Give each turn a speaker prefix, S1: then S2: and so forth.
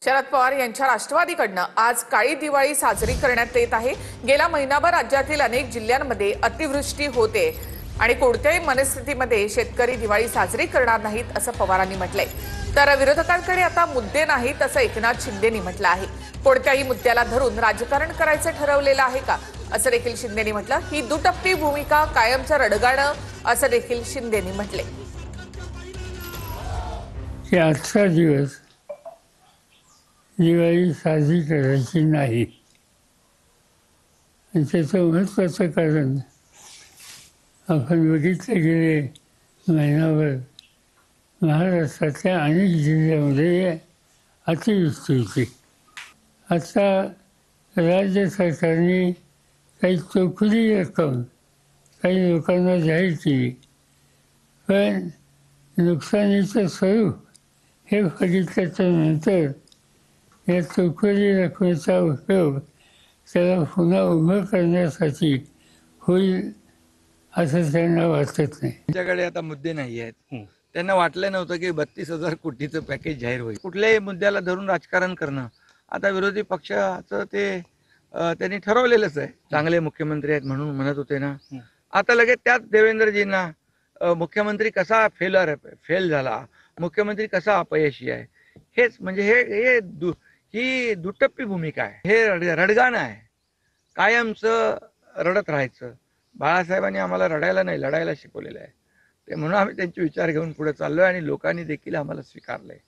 S1: शरद पवार यांच्या राष्ट्रवादीकडनं आज काळी दिवाळी साजरी करण्यात येत आहे। गेल्या महिनाभर राज्यातील अनेक जिल्ह्यांमध्ये अतिवृष्टी होते आणि कोणत्याही मनस्थितीमध्ये शेतकरी दिवाळी साजरी करणार नाहीत असं पवारांनी म्हटलंय। तर विरोधकांकडे आता मुद्दे नाहीत असं एकनाथ शिंदेंनी म्हटलं आहे। कोणत्याही मुद्द्याला धरून राजकारण करायचं ठरवलेलं आहे का असं देखील शिंदेंनी म्हटलं। ही दुटप्पी भूमिका कायमचं रडगाणं असं देखील शिंदेंनी म्हटले।
S2: आजचा दिवस दिवाळी साजरी करायची नाही आणि त्याचं महत्त्वाचं कारण आपण बघितलं गेले महिनाभर महाराष्ट्रातल्या अनेक जिल्ह्यामध्ये अतिवृष्टी होती। आता राज्य सरकारने काही चौकडी रक्कम काही लोकांना जाहीर केली, पण नुकसानीचं स्वरूप हे बघितल्याच्या नंतर या चौकडी रकमेचा उपयोग त्याला पुन्हा उभं करण्यासाठी होईल असं त्यांना वाटत नाही।
S3: त्यांच्याकडे आता मुद्दे नाही आहेत। त्यांना वाटलं नव्हतं की 32,000 कोटीचं पॅकेज जाहीर होईल। कुठल्याही मुद्द्याला धरून राजकारण करणं आता विरोधी पक्षाचं ते त्यांनी ठरवलेलंच आहे। चांगले मुख्यमंत्री आहेत म्हणून म्हणत होते ना, आता लगेच त्याच देवेंद्रजींना मुख्यमंत्री कसा फेल झाला, मुख्यमंत्री कसा अपयशी आहे, हेच म्हणजे ही दुटप्पी भूमिका आहे। हे रडगाणं आहे, कायमचं रडत राहायचं। बाळासाहेबांनी आम्हाला रडायला नाही लढायला शिकवलेलं आहे, ते म्हणून आम्ही त्यांचे विचार घेऊन पुढे चाललोय आणि लोकांनी देखील आम्हाला स्वीकारलंय।